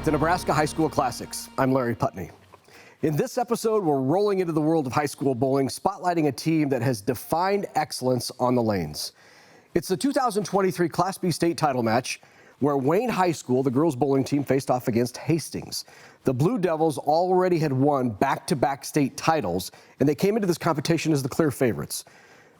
to Nebraska High School Classics. I'm Larry Putney. In this episode, we're rolling into the world of high school bowling, spotlighting a team that has defined excellence on the lanes. It's the 2023 Class B state title match where Wayne High School, the girls bowling team, faced off against Hastings. The Blue Devils already had won back-to-back state titles, and they came into this competition as the clear favorites.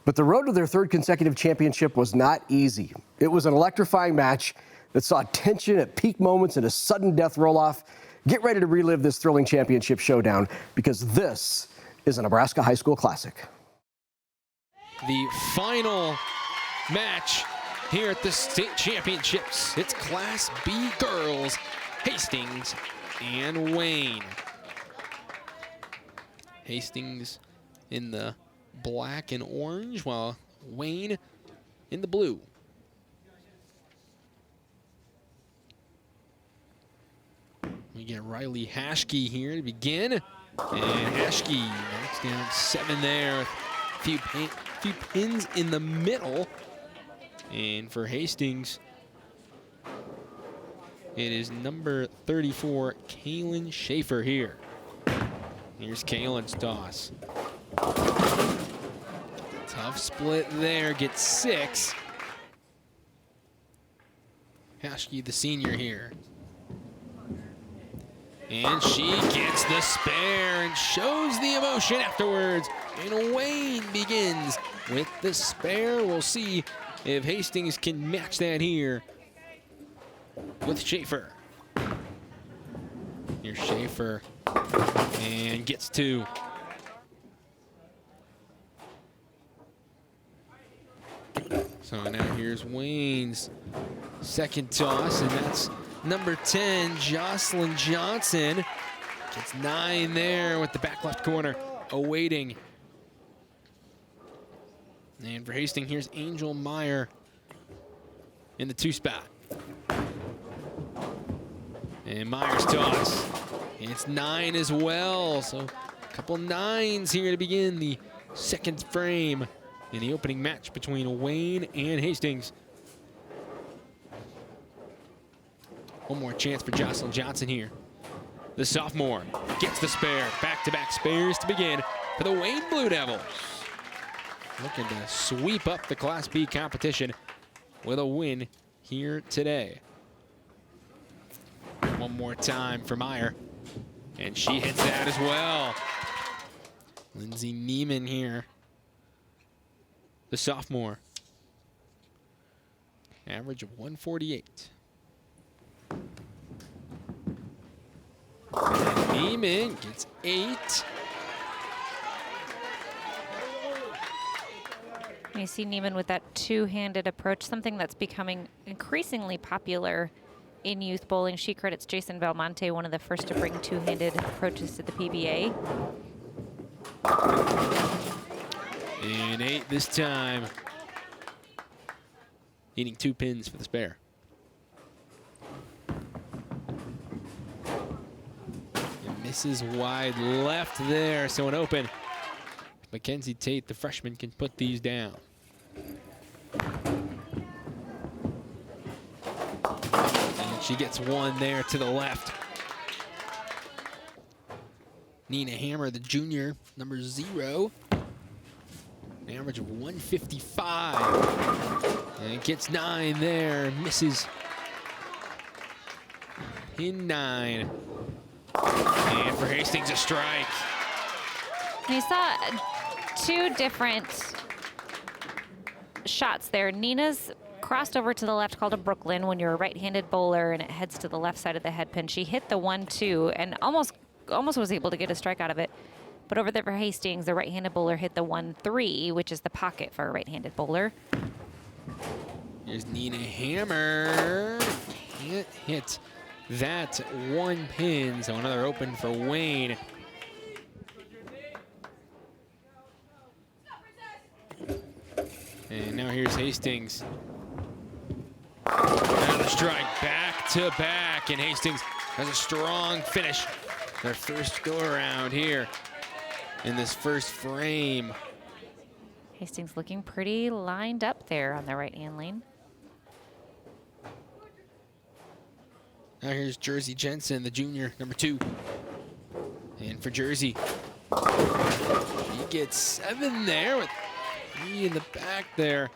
But the road to their third consecutive championship was not easy. It was an electrifying match that saw tension at peak moments and a sudden death roll-off. Get ready to relive this thrilling championship showdown because this is a Nebraska High School Classic. The final match here at the state championships. It's Class B girls, Hastings and Wayne. Hastings in the black and orange, while Wayne in the blue. We get Riley Hashke here to begin. And Hashke knocks down 7 there. A few pins in the middle. And for Hastings, it is number 34, Kaylin Schaefer here. Here's Kaylin's toss. Tough split there, gets 6. Hashke, the senior here. And she gets the spare and shows the emotion afterwards. And Wayne begins with the spare. We'll see if Hastings can match that here with Schaefer. Here's Schaefer and gets 2. So now here's Wayne's second toss, and that's number 10, Jocelyn Johnson. Gets 9 there with the back left corner, awaiting. And for Hastings, here's Angel Meyer in the 2 spot. And Meyer's toss. It's 9 as well, so a couple 9s here to begin the second frame in the opening match between Wayne and Hastings. One more chance for Jocelyn Johnson here. The sophomore gets the spare. Back-to-back spares to begin for the Wayne Blue Devils. Looking to sweep up the Class B competition with a win here today. One more time for Meyer. And she hits that as well. Lindsay Neiman here. The sophomore. Average of 148. And Neiman gets 8. You see Neiman with that two-handed approach, something that's becoming increasingly popular in youth bowling. She credits Jason Belmonte, one of the first to bring two-handed approaches to the PBA. And 8 this time. Needing 2 pins for the spare. And misses wide left there, so an open. Mackenzie Tate, the freshman, can put these down. And she gets 1 there to the left. Nina Hammer, the junior, number 0. An average of 155. And gets 9 there, misses. Pin 9. And for Hastings, a strike. You saw 2 different shots there. Nina's crossed over to the left, called a Brooklyn when you're a right-handed bowler and it heads to the left side of the head pin. She hit the 1-2 and almost was able to get a strike out of it. But over there for Hastings, the right-handed bowler hit the 1-3, which is the pocket for a right-handed bowler. Here's Nina Hammer. Can't hit that 1 pin, so another open for Wayne. And now here's Hastings. Another strike, back to back, and Hastings has a strong finish. Their first go around here in this first frame. Hastings looking pretty lined up there on the right-hand lane. Now here's Jersey Jensen, the junior, number 2. And for Jersey, she gets 7 there with 3 in the back there.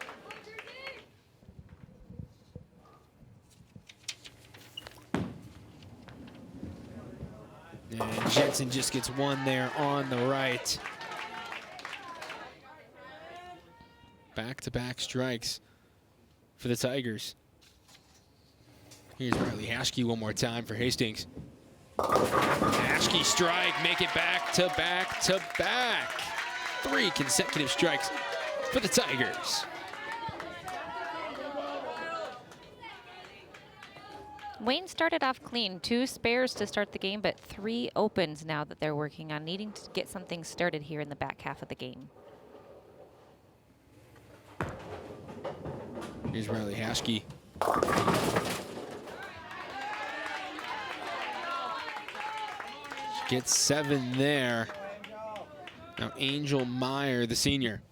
And Jensen just gets 1 there on the right. Back-to-back strikes for the Tigers. Here's Riley Hashke one more time for Hastings. Hashke strike, make it back-to-back. 3 consecutive strikes for the Tigers. Wayne started off clean. 2 spares to start the game, but 3 opens now that they're working on, needing to get something started here in the back half of the game. Here's Riley Hashke. She gets 7 there. Now Angel Meyer, the senior.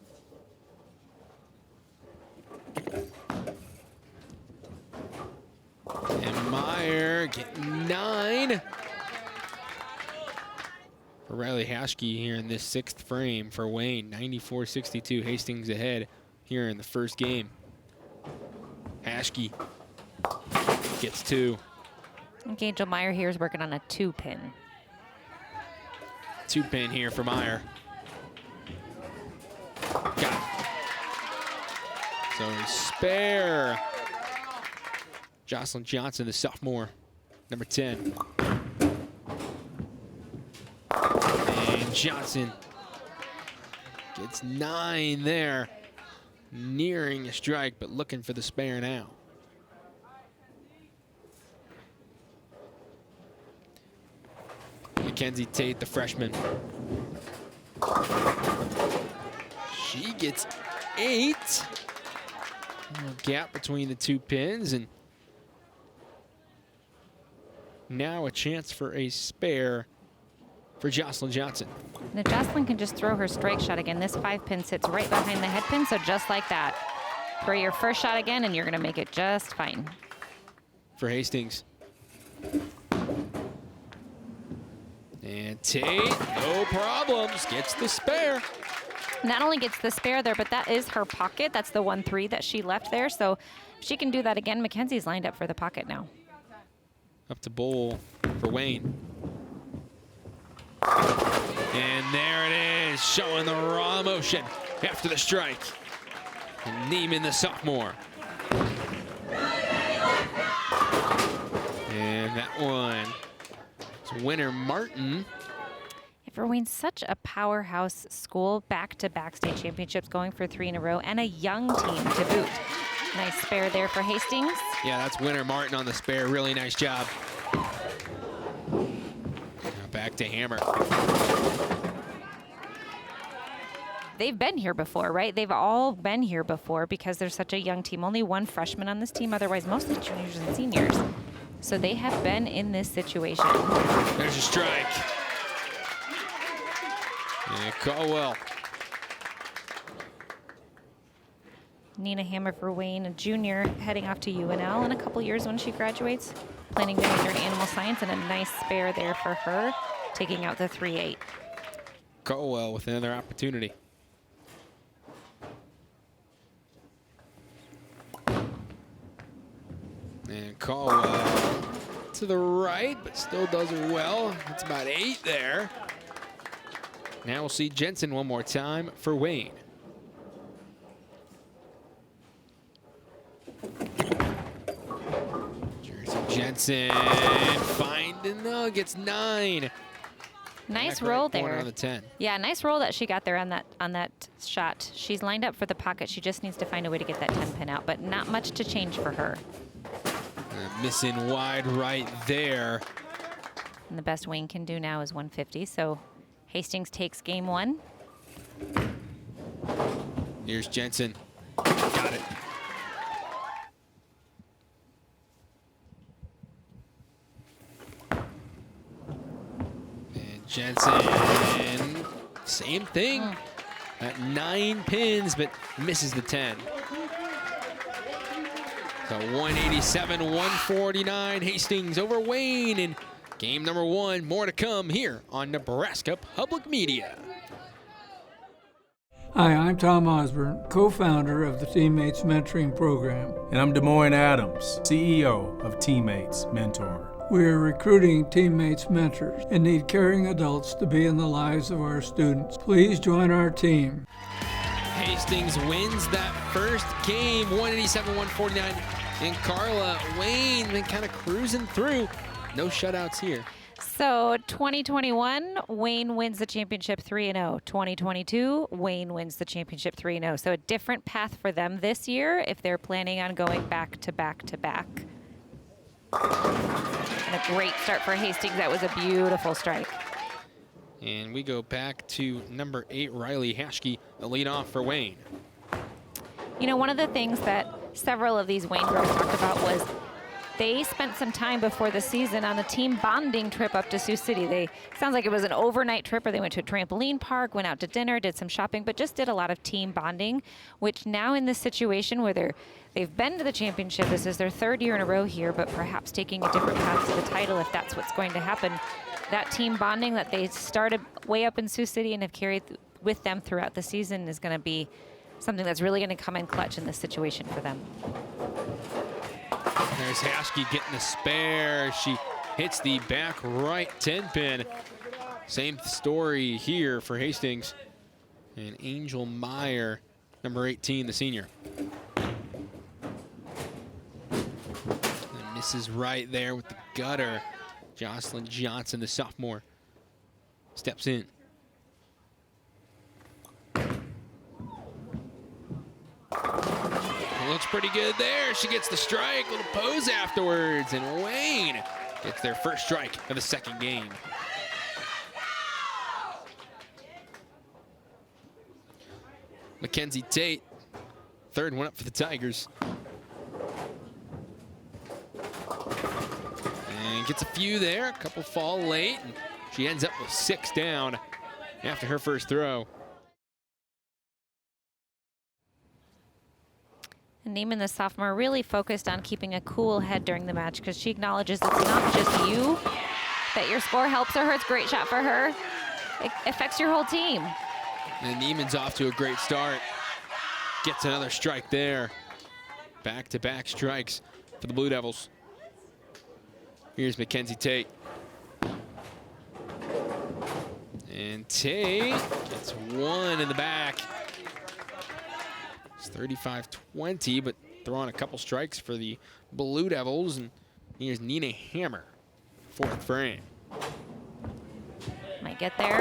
And Meyer getting 9. For Riley Hashke here in this 6th frame for Wayne. 94-62, Hastings ahead here in the first game. Hashke gets 2. I think Angel Meyer here is working on a 2-pin. 2-pin here for Meyer. Got it. So a spare. Jocelyn Johnson, the sophomore, number 10. And Johnson gets 9 there. Nearing a strike, but looking for the spare now. Mackenzie Tate, the freshman. She gets 8. Gap between the 2 pins, and now a chance for a spare for Jocelyn Johnson. Now Jocelyn can just throw her strike shot again. This 5-pin sits right behind the head pin, so just like that. Throw your first shot again, and you're going to make it just fine. For Hastings. And Tate, no problems, gets the spare. Not only gets the spare there, but that is her pocket. That's the 1-3 that she left there, so if she can do that again, Mackenzie's lined up for the pocket now. Up to bowl for Wayne. And there it is, showing the raw emotion after the strike. And Neiman, the sophomore. And that one is winner Martin. For Wayne, such a powerhouse school, back-to-back state championships, going for 3 in a row, and a young team to boot. Nice spare there for Hastings. Yeah, that's winner Martin on the spare. Really nice job. Now back to Hammer. They've been here before, right? They've all been here before because they're such a young team. Only 1 freshman on this team, otherwise mostly juniors and seniors. So they have been in this situation. There's a strike. And Caldwell. Nina Hammer for Wayne, a junior, heading off to UNL in a couple years when she graduates. Planning to major in animal science, and a nice spare there for her, taking out the 3-8. Caldwell with another opportunity. And Caldwell to the right, but still does it well. It's about 8 there. Now we'll see Jensen one more time for Wayne. Jersey Jensen finding though, gets 9. Nice Back roll right corner there. on the 10. Yeah, nice roll that she got there on that shot. She's lined up for the pocket. She just needs to find a way to get that 10 pin out, but not much to change for her. Missing wide right there. And the best Wayne can do now is 150. So Hastings takes game 1. Here's Jensen. Got it. And Jensen, same thing. At 9 pins, but misses the 10. So 187-149, Hastings over Wayne in game number 1. More to come here on Nebraska Public Media. Hi, I'm Tom Osborne, co-founder of the Teammates Mentoring Program. And I'm Des Moines Adams, CEO of Teammates Mentor. We are recruiting Teammates mentors and need caring adults to be in the lives of our students. Please join our team. Hastings wins that first game, 187-149. And Carla, Wayne been kind of cruising through. No shutouts here. So 2021, Wayne wins the championship 3-0. 2022, Wayne wins the championship 3-0. So a different path for them this year if they're planning on going back to back to back. And a great start for Hastings. That was a beautiful strike. And we go back to number 8, Riley Hashke, the lead off for Wayne. You know, one of the things that several of these Wayne girls talked about was they spent some time before the season on a team bonding trip up to Sioux City. Sounds like it was an overnight trip where they went to a trampoline park, went out to dinner, did some shopping, but just did a lot of team bonding, which now in this situation where they've been to the championship, this is their 3rd year in a row here, but perhaps taking a different path to the title if that's what's going to happen. That team bonding that they started way up in Sioux City and have carried with them throughout the season is going to be something that's really going to come in clutch in this situation for them. There's Hashke getting the spare. She hits the back right 10-pin. Same story here for Hastings. And Angel Meyer, number 18, the senior. And misses right there with the gutter. Jocelyn Johnson, the sophomore, steps in. Looks pretty good there. She gets the strike, little pose afterwards, and Wayne gets their first strike of the second game. Mackenzie Tate, 3rd one up for the Tigers. And gets a few there, a couple fall late, and she ends up with 6 down after her first throw. And Neiman, the sophomore, really focused on keeping a cool head during the match because she acknowledges it's not just you, that your score helps her. It's a great shot for her. It affects your whole team. And Neiman's off to a great start. Gets another strike there. Back-to-back strikes for the Blue Devils. Here's Mackenzie Tate. And Tate gets 1 in the back. 35-20, but throwing a couple strikes for the Blue Devils. And here's Nina Hammer, 4th frame. Might get there.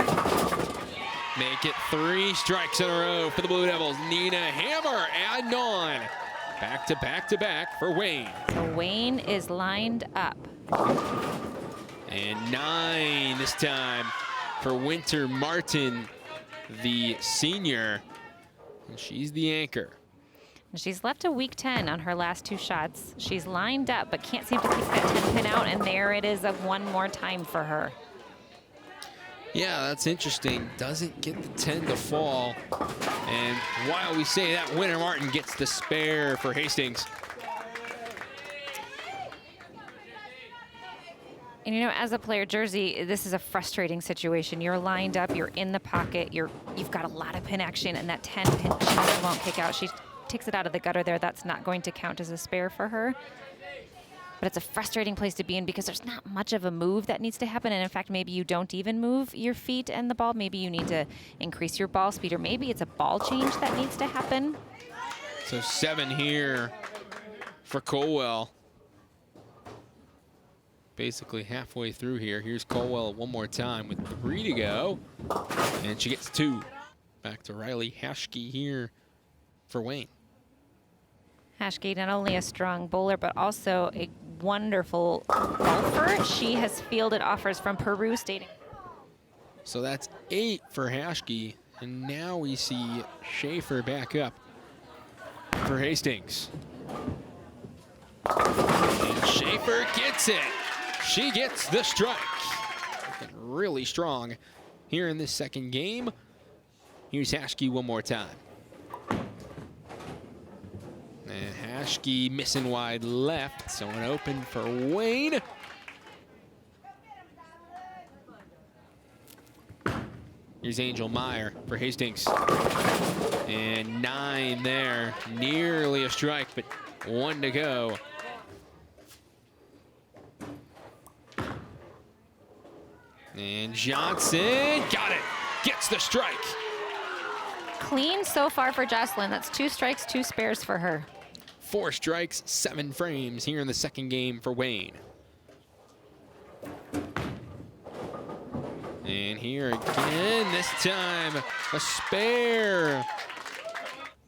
Make it 3 strikes in a row for the Blue Devils. Nina Hammer adding on. Back to back to back for Wayne. So Wayne is lined up. And 9 this time for Winter Martin, the senior. And she's the anchor. And she's left a weak 10 on her last 2 shots. She's lined up, but can't seem to keep that 10 pin out, and there it is of 1 more time for her. Yeah, that's interesting. Doesn't get the 10 to fall. And while we say that, Winter Martin gets the spare for Hastings. And you know, as a player, Jersey, this is a frustrating situation. You're lined up, you're in the pocket, you've got a lot of pin action, and that 10 pin just won't kick out. She takes it out of the gutter there. That's not going to count as a spare for her. But it's a frustrating place to be in because there's not much of a move that needs to happen. And in fact, maybe you don't even move your feet and the ball. Maybe you need to increase your ball speed, or maybe it's a ball change that needs to happen. So 7 here for Colwell. Basically halfway through here. Here's Colwell one more time with 3 to go. And she gets 2. Back to Riley Hashke here for Wayne. Hashke, not only a strong bowler, but also a wonderful golfer. She has fielded offers from Peru stating. So that's 8 for Hashke. And now we see Schaefer back up for Hastings. And Schaefer gets it. She gets the strike. Looking really strong here in this second game. Here's Hashke one more time. And Hashke missing wide left, so an open for Wayne. Here's Angel Meyer for Hastings. And 9 there, nearly a strike, but 1 to go. And Johnson got it, gets the strike. Clean so far for Jocelyn. That's 2 strikes, 2 spares for her. 4 strikes, 7 frames here in the second game for Wayne. And here again, this time a spare.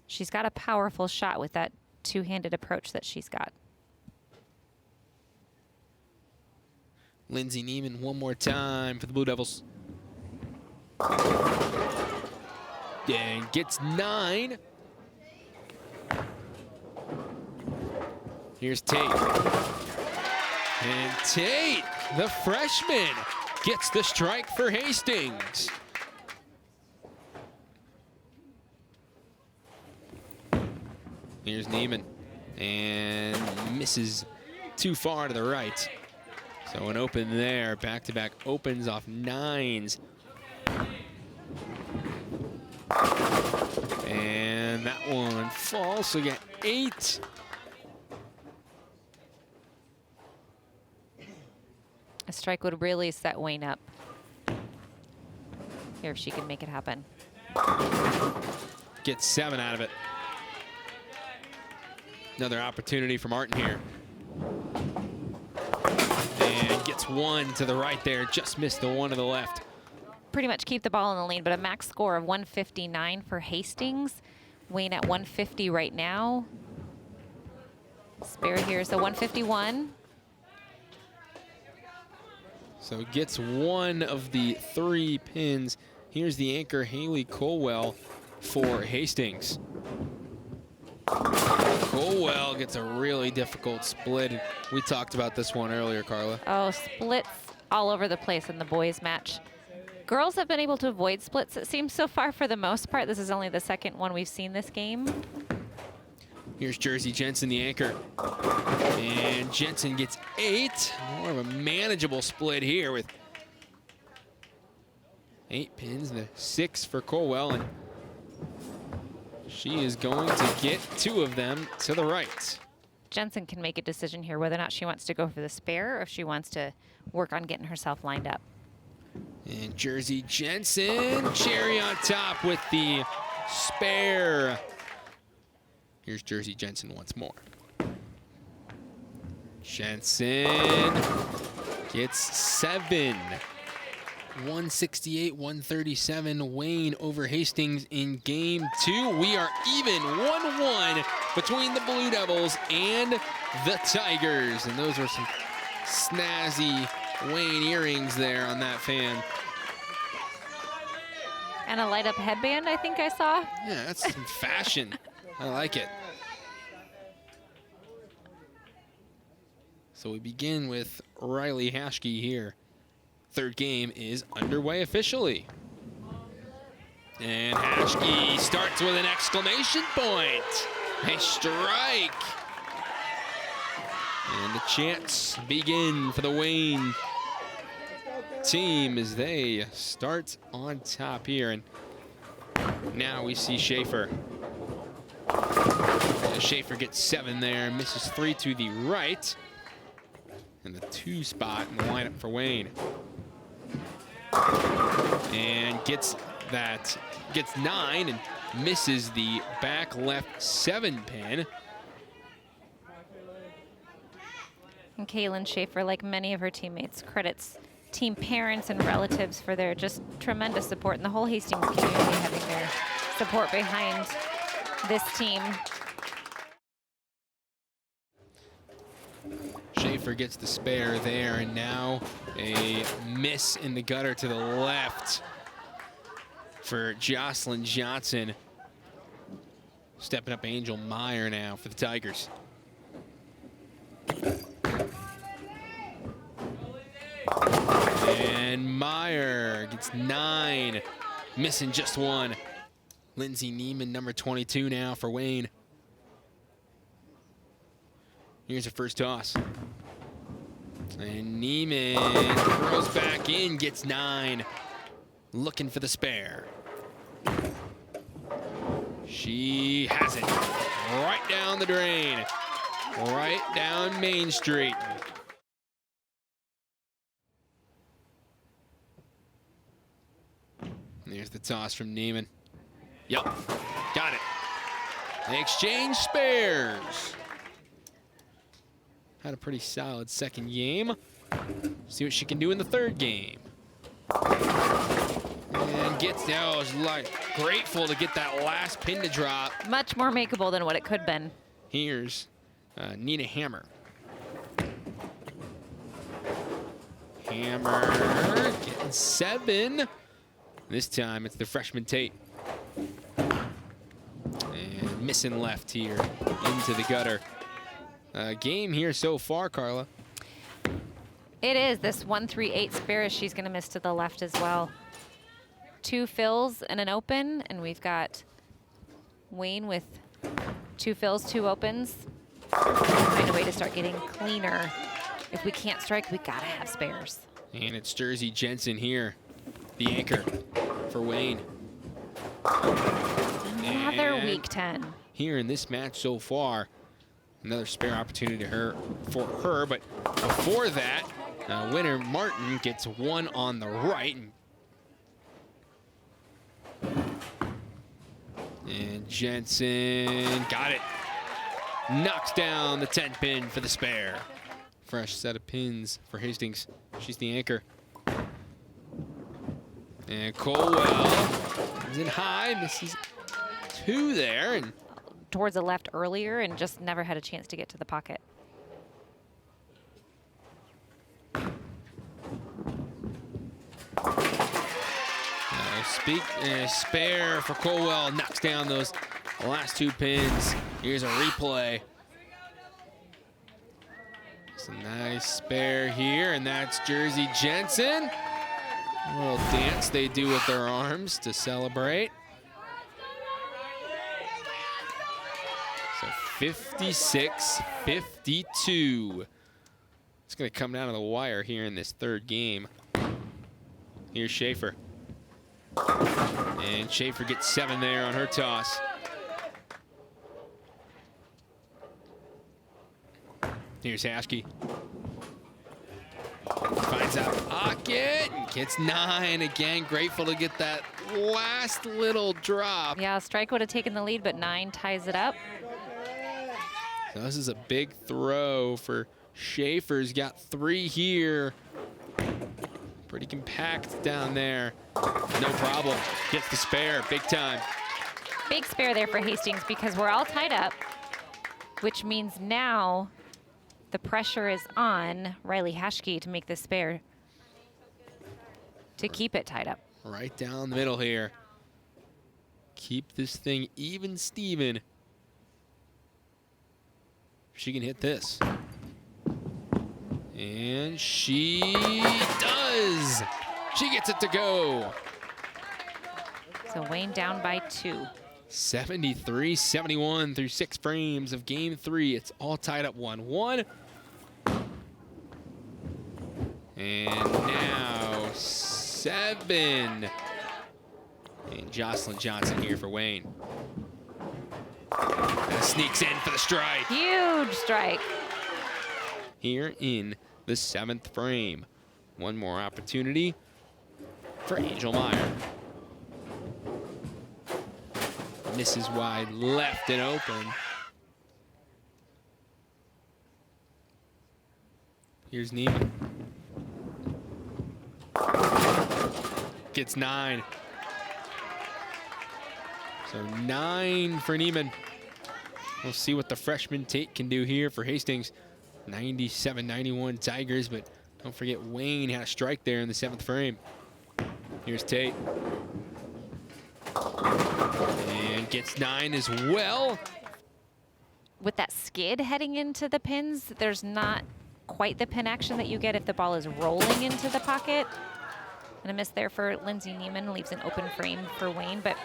She's got a powerful shot with that 2-handed approach that she's got. Lindsay Neiman one more time for the Blue Devils. And gets 9. Here's Tate. And Tate, the freshman, gets the strike for Hastings. Here's Neiman. And misses too far to the right. So an open there, back-to-back opens off 9s. And that one falls, so we got 8. A strike would really set Wayne up. Here, if she can make it happen. Gets 7 out of it. Another opportunity for Martin here. And gets 1 to the right there, just missed the 1 to the left. Pretty much keep the ball in the lane, but a max score of 159 for Hastings. Wayne at 150 right now. Spare here is the 151. So gets 1 of the 3 pins. Here's the anchor, Haley Colwell, for Hastings. Colwell gets a really difficult split. We talked about this one earlier, Carla. Oh, splits all over the place in the boys match. Girls have been able to avoid splits, it seems, so far for the most part. This is only the second one we've seen this game. Here's Jersey Jensen, the anchor. And Jensen gets 8. More of a manageable split here with 8 pins, the 6 for Colwell. And she is going to get 2 of them to the right. Jensen can make a decision here whether or not she wants to go for the spare or if she wants to work on getting herself lined up. And Jersey Jensen, cherry on top with the spare. Here's Jersey Jensen once more. Jensen gets 7. 168, 137. Wayne over Hastings in game 2. We are even 1-1 between the Blue Devils and the Tigers. And those are some snazzy Wayne earrings there on that fan. And a light up headband, I think I saw. Yeah, that's some fashion. I like it. So we begin with Riley Hashke here. Third game is underway officially. And Hashke starts with an exclamation point. A strike. And the chants begin for the Wayne team as they start on top here. And now we see Schaefer. Schaefer gets 7 there, misses 3 to the right. And the 2 spot in the lineup for Wayne. And gets 9 and misses the back left 7 pin. And Kaylin Schaefer, like many of her teammates, credits team parents and relatives for their just tremendous support, and the whole Hastings community having their support behind this team. Schaefer gets the spare there, and now a miss in the gutter to the left for Jocelyn Johnson. Stepping up Angel Meyer now for the Tigers. And Meyer gets 9, missing just 1. Lindsay Neiman, number 22 now for Wayne. Here's her first toss. And Neiman throws back in, gets 9. Looking for the spare. She has it. Right down the drain. Right down Main Street. There's the toss from Neiman. Yep, got it. They exchange spares. Had a pretty solid second game. See what she can do in the third game. And gets down. Like grateful to get that last pin to drop. Much more makeable than what it could have been. Here's Nina Hammer. Hammer getting 7. This time it's the freshman Tate. And missing left here into the gutter. Game here so far, Carla. It is. This 1-3-8 spare, she's going to miss to the left as well. 2 fills and an open, and we've got Wayne with 2 fills, 2 opens. Find a way to start getting cleaner. If we can't strike, we got to have spares. And it's Jersey Jensen here, the anchor for Wayne. Another And weak 10. here in this match so far, another spare opportunity for her, but before that, winner Martin gets 1 on the right. And Jensen got it. Knocks down the 10 pin for the spare. Fresh set of pins for Hastings. She's the anchor. And Colwell is in high, misses 2 there, and Towards the left earlier and just never had a chance to get to the pocket. Spare for Colwell, knocks down those last 2 pins. Here's a replay. It's a nice spare here, and that's Jersey Jensen. A little dance they do with their arms to celebrate. So 56-52. It's going to come down to the wire here in this third game. Here's Schaefer. And Schaefer gets 7 there on her toss. Here's Haskey. Finds out pocket and gets 9 again. Grateful to get that last little drop. Yeah, strike would have taken the lead, but 9 ties it up. So this is a big throw for Schaefer's got 3 here. Pretty compact down there. No problem. Gets the spare, big time. Big spare there for Hastings because we're all tied up, which means now the pressure is on Riley Haskey to make this spare to keep it tied up. Right down the middle here. Keep this thing even Steven. She can hit this. And she does. She gets it to go. So Wayne down by 2. 73-71 through 6 frames of game 3. It's all tied up 1-1. And now 7. And Jocelyn Johnson here for Wayne. And sneaks in for the strike. Huge strike. Here in the 7th frame. One more opportunity for Angel Meyer. Misses wide left and open. Here's Neiman. Gets 9. So 9 for Neiman. We'll see what the freshman Tate can do here for Hastings. 97-91 Tigers, but don't forget Wayne had a strike there in the 7th frame. Here's Tate. And gets 9 as well. With that skid heading into the pins, there's not quite the pin action that you get if the ball is rolling into the pocket. And a miss there for Lindsay Neiman, leaves an open frame for Wayne, but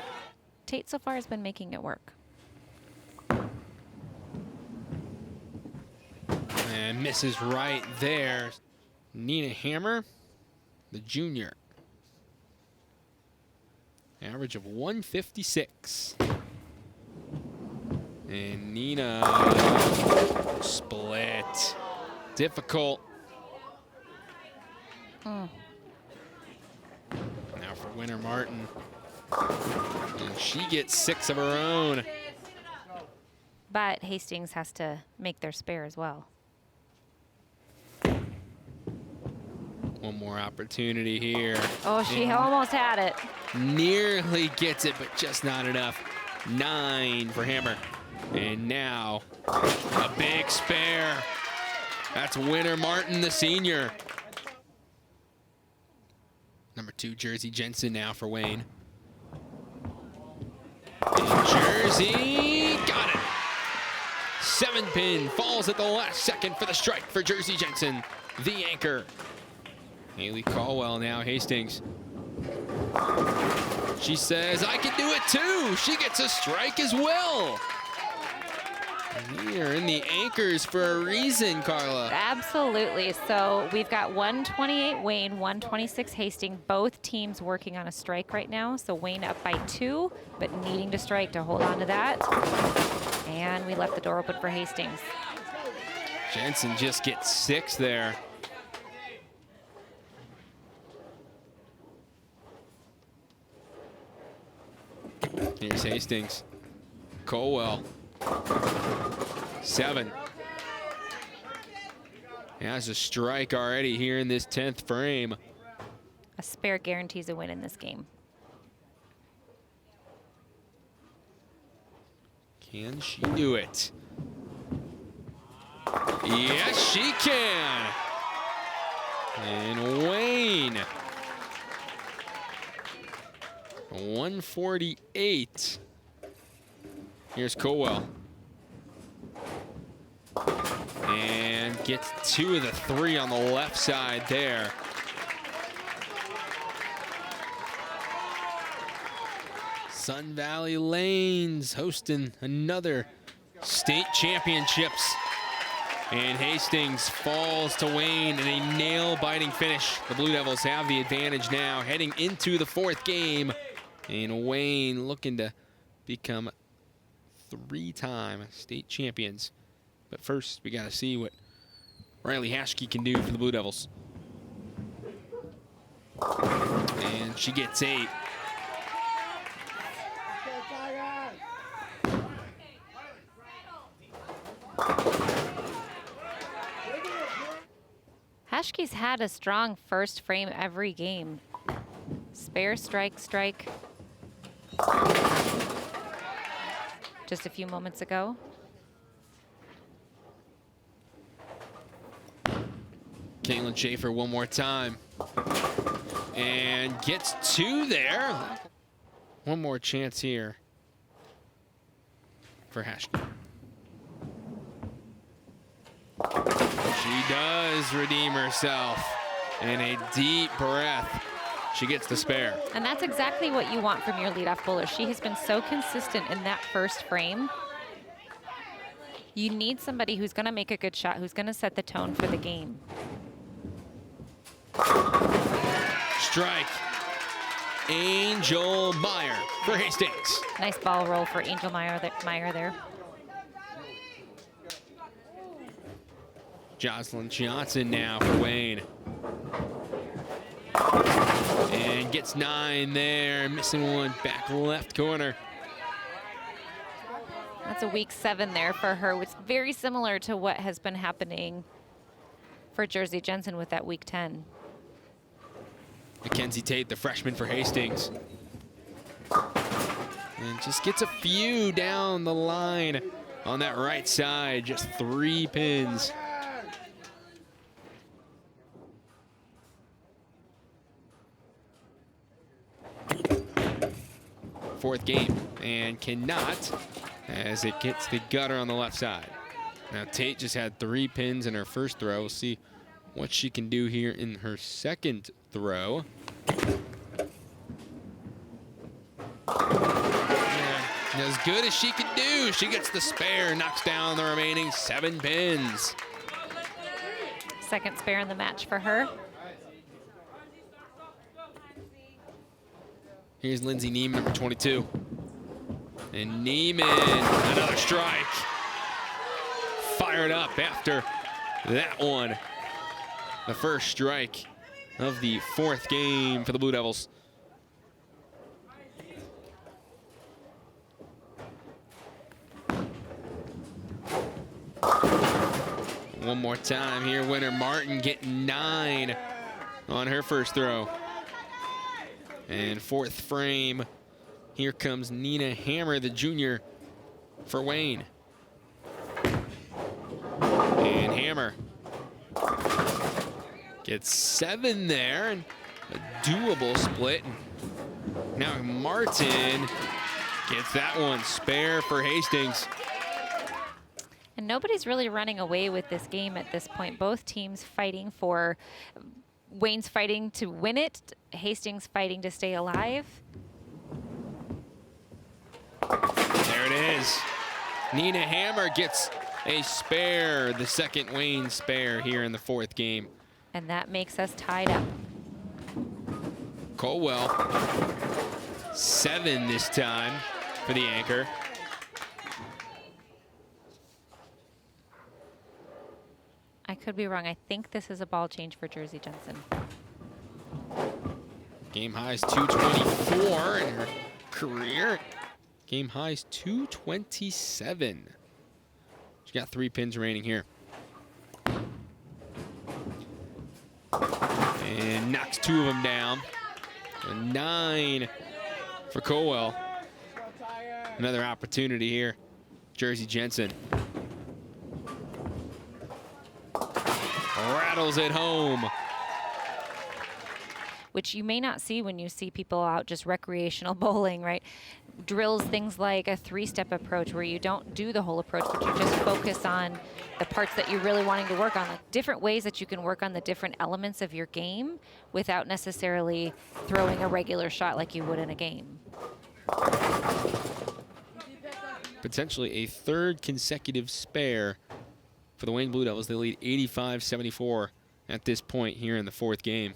Tate so far has been making it work. And misses right there. Nina Hammer, the junior. Average of 156. And Nina split. Difficult. Now for Winter Martin. And she gets 6 of her own. But Hastings has to make their spare as well. One more opportunity here. Oh, she almost had it. Nearly gets it, but just not enough. 9 for Hammer. And now a big spare. That's Winter Martin, the senior. Number 2, Jersey Jensen now for Wayne. And Jersey got it. 7-pin falls at the last second for the strike for Jersey Jensen, the anchor. Haley Caldwell now, Hastings. She says, I can do it too. She gets a strike as well. We are in the anchors for a reason, Carla. Absolutely. So we've got 128 Wayne, 126 Hastings. Both teams working on a strike right now. So Wayne up by 2, but needing to strike to hold on to that. And we left the door open for Hastings. Jensen just gets 6 there. Here's Hastings. Colwell. 7. He has a strike already here in this 10th frame. A spare guarantees a win in this game. Can she do it? Yes, she can. And Wayne. 148. Here's Colwell. And gets 2 of the 3 on the left side there. Sun Valley Lanes hosting another state championships. And Hastings falls to Wayne in a nail-biting finish. The Blue Devils have the advantage now heading into the 4th game. And Wayne looking to become 3-time state champions. But first, we got to see what Riley Hashke can do for the Blue Devils. And she gets 8. Hashke's had a strong first frame every game. Spare, strike, strike. Just a few moments ago. Caitlin Schaefer one more time. And gets 2 there. One more chance here for Hashke. She does redeem herself. And a deep breath. She gets the spare. And that's exactly what you want from your leadoff bowler. She has been so consistent in that first frame. You need somebody who's going to make a good shot, who's going to set the tone for the game. Strike. Angel Meyer for Hastings. Nice ball roll for Angel Meyer there. Jocelyn Johnson now for Wayne. And gets 9 there, missing 1 back left corner. That's a week 7 there for her, which is very similar to what has been happening for Jersey Jensen with that week 10. Mackenzie Tate, the freshman for Hastings. And just gets a few down the line on that right side, just 3 pins. Fourth game, and cannot as it gets the gutter on the left side. Now Tate just had 3 pins in her first throw. We'll see what she can do here in her second throw. Yeah, as good as she can do. She gets the spare, knocks down the remaining 7 pins. second spare in the match for her. Here's Lindsay Neiman, number 22. And Neiman, another strike. Fired up after that one. The first strike of the fourth game for the Blue Devils. One more time here, winner Martin getting 9 on her first throw. And fourth frame, here comes Nina Hammer, the junior, for Wayne. And Hammer gets 7 there, and a doable split. Now Martin gets that one, spare for Hastings. And nobody's really running away with this game at this point. Both teams fighting for, Wayne's fighting to win it, Hastings fighting to stay alive. There it is. Nina Hammer gets a spare, the second Wayne spare here in the fourth game. And that makes us tied up. Colwell, 7 this time for the anchor. I could be wrong. I think this is a ball change for Jersey Jensen. Game highs 224 in her career. Game highs 227. She got 3 pins remaining here. And knocks 2 of them down. A 9 for Colwell. Another opportunity here. Jersey Jensen. Rattles it home. Which you may not see when you see people out just recreational bowling, right? Drills things like a 3-step approach where you don't do the whole approach, but you just focus on the parts that you're really wanting to work on, like different ways that you can work on the different elements of your game without necessarily throwing a regular shot like you would in a game. Potentially a 3rd consecutive spare for the Wayne Blue Devils. They lead 85-74 at this point here in the fourth game.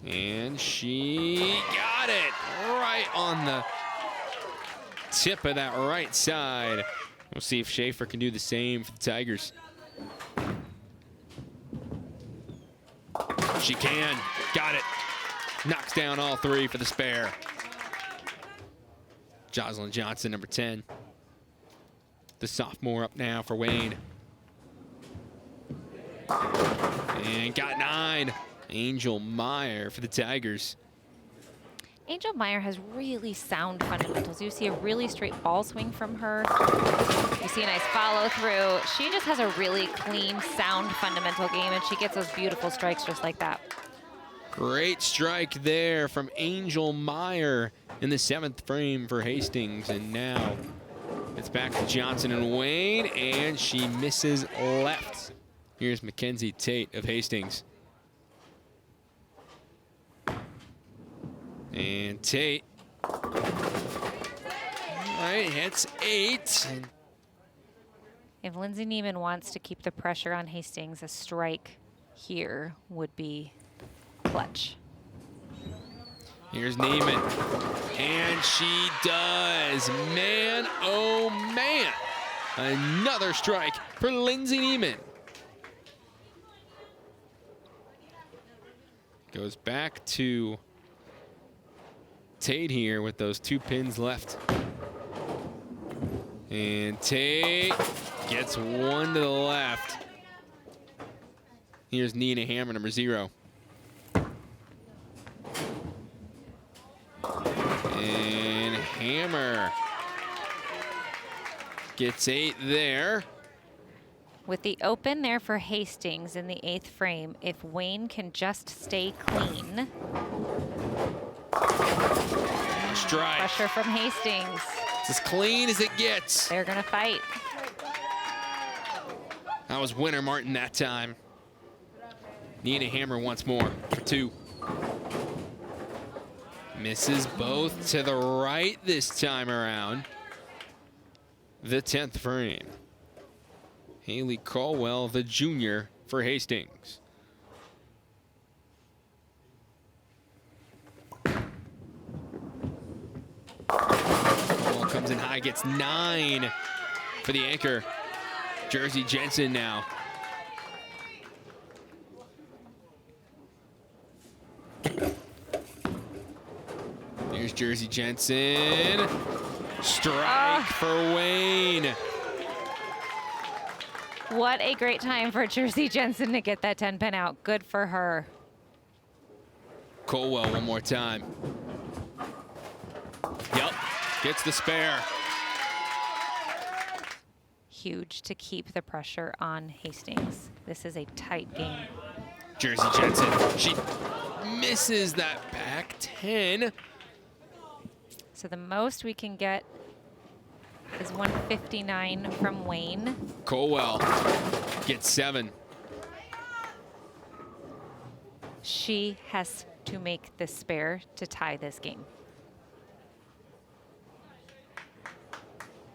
And she got it right on the tip of that right side. We'll see if Schaefer can do the same for the Tigers. She can. Got it. Knocks down all 3 for the spare. Jocelyn Johnson, number 10. The sophomore up now for Wayne. And got 9. Angel Meyer for the Tigers. Angel Meyer has really sound fundamentals. You see a really straight ball swing from her. You see a nice follow through. She just has a really clean, sound fundamental game, and she gets those beautiful strikes just like that. Great strike there from Angel Meyer in the 7th frame for Hastings. And now it's back to Johnson and Wayne, and she misses left. Here's Mackenzie Tate of Hastings. And Tate, all right, hits 8. If Lindsay Neiman wants to keep the pressure on Hastings, a strike here would be clutch. Here's Neiman, and she does. Man, oh man. Another strike for Lindsay Neiman. Goes back to Tate here with those 2 pins left. And Tate gets 1 to the left. Here's Nina Hammer, number 0. And Hammer gets 8 there. With the open there for Hastings in the 8th frame, if Wayne can just stay clean. Strike. Pressure from Hastings. It's as clean as it gets. They're gonna fight. That was winner Martin that time. Nina Hammer once more for 2. Misses both to the right this time around. The 10th frame. Haley Caldwell, the junior for Hastings. Ball comes in high, gets 9 for the anchor. Jersey Jensen now. There's Jersey Jensen. Strike for Wayne. What a great time for Jersey Jensen to get that 10-pin out. Good for her. Colwell one more time. Yep, gets the spare. Huge to keep the pressure on Hastings. This is a tight game. Jersey Jensen, she misses that back 10. So the most we can get is 159 from Wayne. Colwell gets 7. She has to make the spare to tie this game.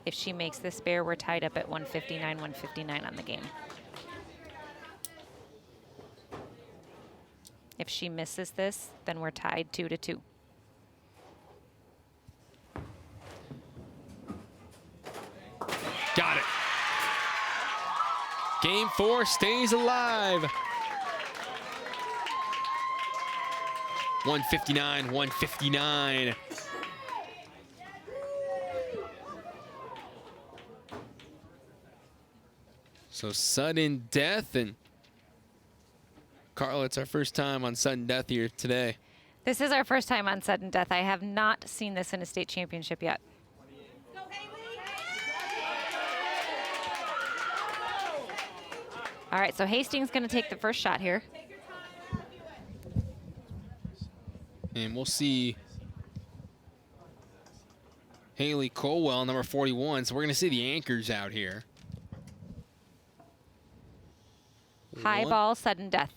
If she makes the spare, we're tied up at 159 on the game. If she misses this, then we're tied 2-2. Got it. Game 4 stays alive. 159. So sudden death, and Carla, it's our first time on sudden death here today. This is our first time on sudden death. I have not seen this in a state championship yet. All right, so Hastings going to take the first shot here. And we'll see Haley Colwell, number 41. So we're going to see the anchors out here. High ball, sudden death.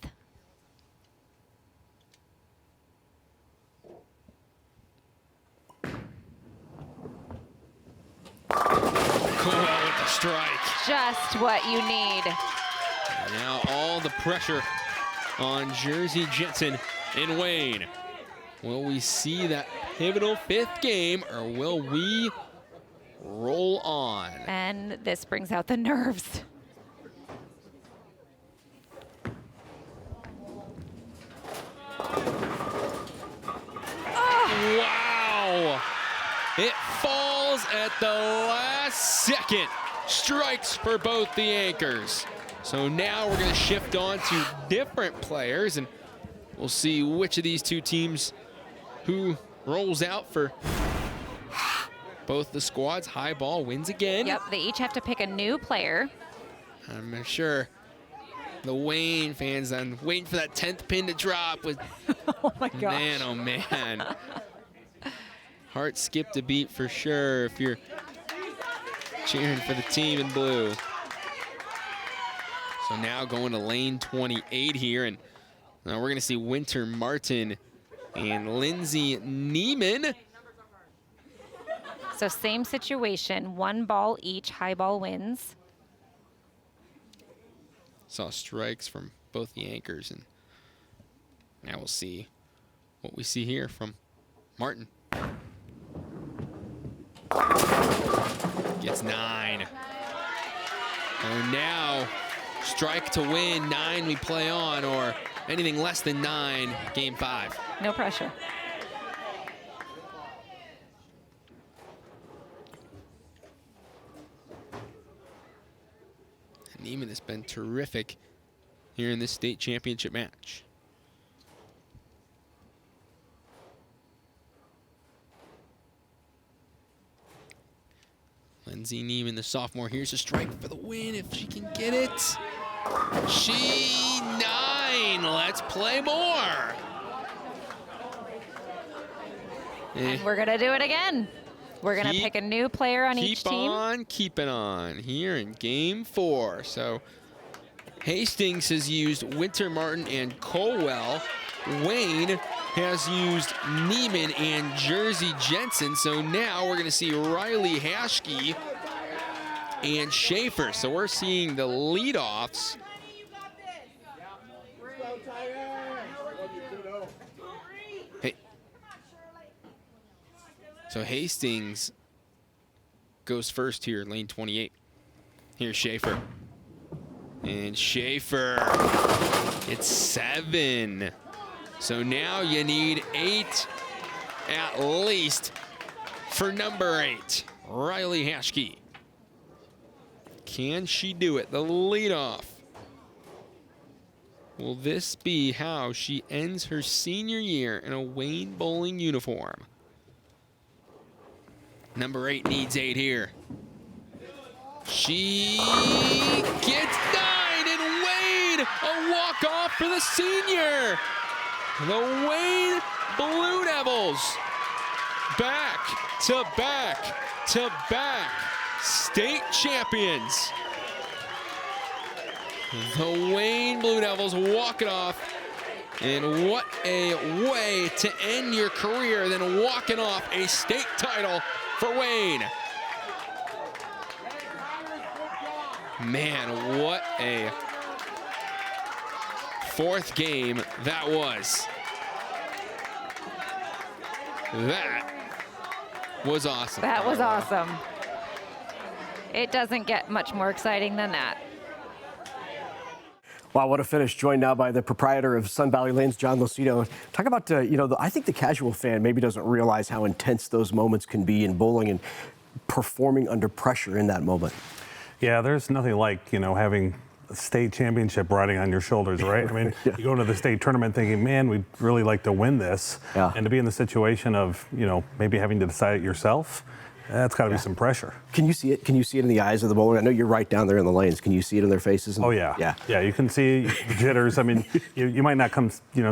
Colwell with the strike. Just what you need. Now all the pressure on Jersey Jensen and Wayne. Will we see that pivotal 5th game, or will we roll on? And this brings out the nerves. Wow! It falls at the last second. Strikes for both the anchors. So now we're going to shift on to different players, and we'll see which of these two teams who rolls out for both the squads. High ball wins again. Yep, they each have to pick a new player. I'm sure the Wayne fans are waiting for that 10th pin to drop. With Oh my gosh. Man, oh man. Heart skipped a beat for sure if you're cheering for the team in blue. So now going to lane 28 here, and now we're going to see Winter Martin and Lindsay Neiman. So same situation, 1 ball each, high ball wins. Saw strikes from both the anchors, and now we'll see what we see here from Martin. Gets 9. And now strike to win, 9 we play on, or anything less than 9, game 5. No pressure. Neiman has been terrific here in this state championship match. Lindsay Neiman, the sophomore. Here's a strike for the win if she can get it. She 9. Let's play more. And we're going to do it again. We're going to pick a new player on each team. Keep on keeping on here in game 4. So Hastings has used Winter Martin and Colwell. Wayne has used Neiman and Jersey Jensen. So now we're going to see Riley Hashke and Schaefer. So we're seeing the leadoffs. Hey. So Hastings goes first here, lane 28. Here's Schaefer. And Schaefer, it's 7. So now you need 8 at least for number 8, Riley Hashke. Can she do it? The leadoff. Will this be how she ends her senior year in a Wayne bowling uniform? Number 8 needs 8 here. She gets 9, and Wayne, a walk-off for the senior. The Wayne Blue Devils, back to back to back state champions. The Wayne Blue Devils walk it off. And what a way to end your career than walking off a state title for Wayne. Man, what a 4th game that was. That was awesome. That was awesome. It doesn't get much more exciting than that. Wow, what a finish. Joined now by the proprietor of Sun Valley Lanes, John Lucido. Talk about, I think the casual fan maybe doesn't realize how intense those moments can be in bowling and performing under pressure in that moment. Yeah, there's nothing like, having a state championship riding on your shoulders, right? I mean, Yeah. You go into the state tournament thinking, man, we'd really like to win this. Yeah. And to be in the situation of, maybe having to decide it yourself, that's got to be some pressure. Can you see it? Can you see it in the eyes of the bowler? I know you're right down there in the lanes. Can you see it in their faces? Oh, yeah. Yeah. Yeah, you can see the jitters. I mean, you might not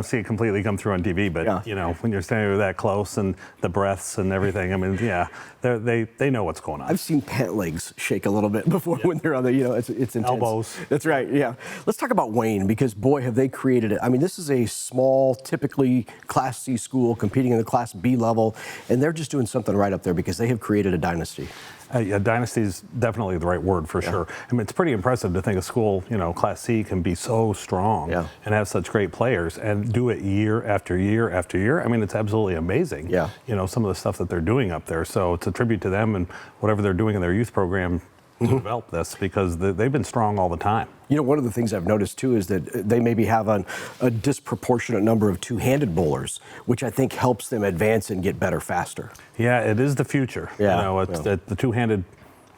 see it completely come through on TV, but, when you're standing that close and the breaths and everything, I mean, yeah, they know what's going on. I've seen pant legs shake a little bit before when they're on the, it's intense. Elbows. That's right, yeah. Let's talk about Wayne, because boy, have they created it. I mean, this is a small, typically Class C school competing in the Class B level, and they're just doing something right up there because they have created a dynasty. Yeah, dynasty is definitely the right word for sure. I mean, it's pretty impressive to think a school, Class C can be so strong and have such great players and do it year after year after year. I mean, it's absolutely amazing. Yeah. Some of the stuff that they're doing up there. So it's a tribute to them and whatever they're doing in their youth program to develop this, because they've been strong all the time. One of the things I've noticed too is that they maybe have a disproportionate number of two-handed bowlers, which I think helps them advance and get better faster. Yeah, it is the future. Yeah. The two-handed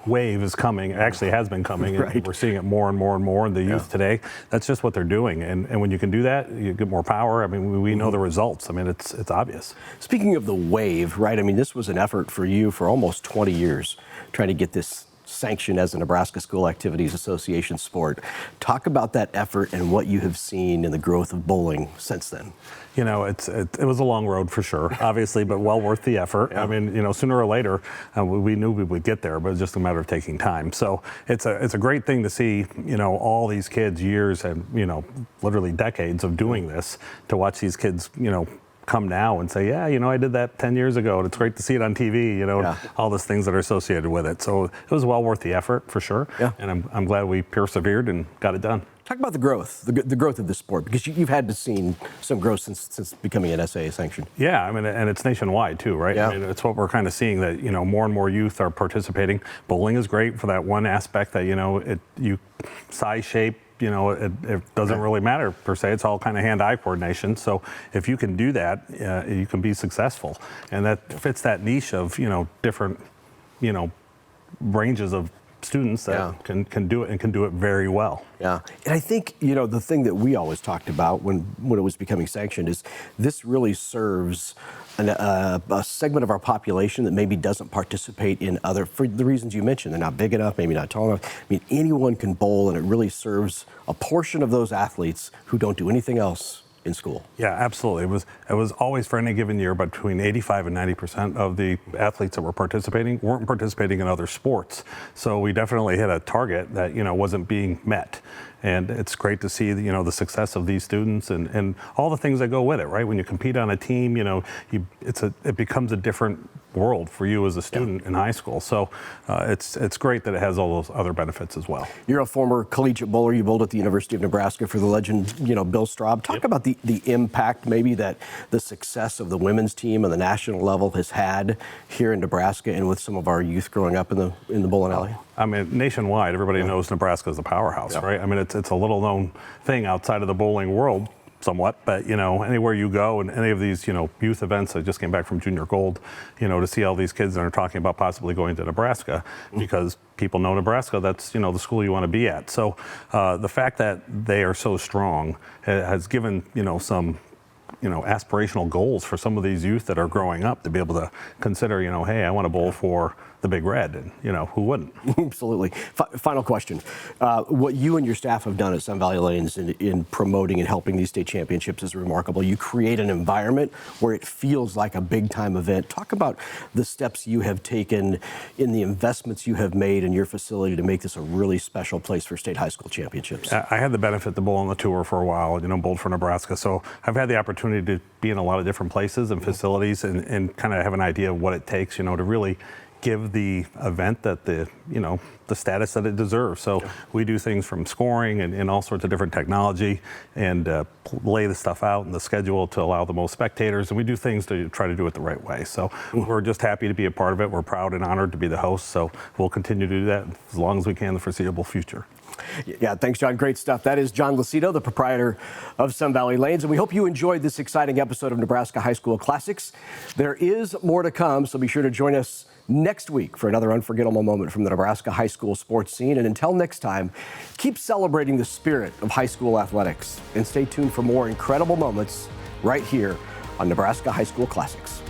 wave is coming, actually has been coming, and Right. we're seeing it more and more and more in the youth today. That's just what they're doing. And when you can do that, you get more power. I mean, we know the results. I mean, it's obvious. Speaking of the wave, right? I mean, this was an effort for you for almost 20 years, trying to get this sanctioned as a Nebraska School Activities Association sport. Talk about that effort and what you have seen in the growth of bowling since then. It was a long road for sure, obviously, but well worth the effort. I mean, sooner or later, we knew we would get there, but it was just a matter of taking time. So it's a great thing to see, all these kids, years and, literally decades of doing this, to watch these kids, come now and say, yeah, I did that 10 years ago, and it's great to see it on TV, all those things that are associated with it. So it was well worth the effort for sure. Yeah. And I'm glad we persevered and got it done. Talk about the growth, the growth of this sport, because you've had to see some growth since becoming an NSAA sanctioned. Yeah, I mean, and it's nationwide too, right? Yeah. I mean, it's what we're kind of seeing, that more and more youth are participating. Bowling is great for that one aspect that you size, shape. It doesn't really matter per se. It's all kind of hand-eye coordination. So if you can do that, you can be successful, and that fits that niche of different ranges of students that can do it and can do it very well. Yeah, and I think the thing that we always talked about when it was becoming sanctioned is this really serves a segment of our population that maybe doesn't participate in other, for the reasons you mentioned. They're not big enough, maybe not tall enough. I mean, anyone can bowl, and it really serves a portion of those athletes who don't do anything else in school. Yeah, absolutely. It was always, for any given year, between 85 and 90% of the athletes that were participating weren't participating in other sports. So we definitely hit a target that wasn't being met. And it's great to see the success of these students and all the things that go with it, right? When you compete on a team, it becomes a different world for you as a student in high school. So it's great that it has all those other benefits as well. You're a former collegiate bowler. You bowled at the University of Nebraska for the legend, Bill Straub. Talk about the impact maybe that the success of the women's team on the national level has had here in Nebraska and with some of our youth growing up in the bowling alley. I mean, nationwide, everybody knows Nebraska is a powerhouse, right? I mean, it's a little known thing outside of the bowling world. Somewhat, but anywhere you go and any of these youth events. I just came back from Junior Gold, to see all these kids that are talking about possibly going to Nebraska because people know Nebraska. That's the school you want to be at. So the fact that they are so strong has given some aspirational goals for some of these youth that are growing up to be able to consider hey, I want to bowl for the Big Red, and who wouldn't? Absolutely. Final question. What you and your staff have done at Sun Valley Lanes in promoting and helping these state championships is remarkable. You create an environment where it feels like a big-time event. Talk about the steps you have taken in the investments you have made in your facility to make this a really special place for state high school championships. I had the benefit to bowl on the tour for a while, bowled for Nebraska, so I've had the opportunity to be in a lot of different places and facilities and kind of have an idea of what it takes, to really give the event that the status that it deserves. So we do things from scoring and all sorts of different technology and lay the stuff out in the schedule to allow the most spectators, and we do things to try to do it the right way. So we're just happy to be a part of it. We're proud and honored to be the host, so we'll continue to do that as long as we can in the foreseeable future. Yeah, thanks, John. Great stuff. That is John Lucido, the proprietor of Sun Valley Lanes, and we hope you enjoyed this exciting episode of Nebraska High School Classics. There is more to come, so be sure to join us next week for another unforgettable moment from the Nebraska high school sports scene. And until next time, keep celebrating the spirit of high school athletics and stay tuned for more incredible moments right here on Nebraska High School Classics.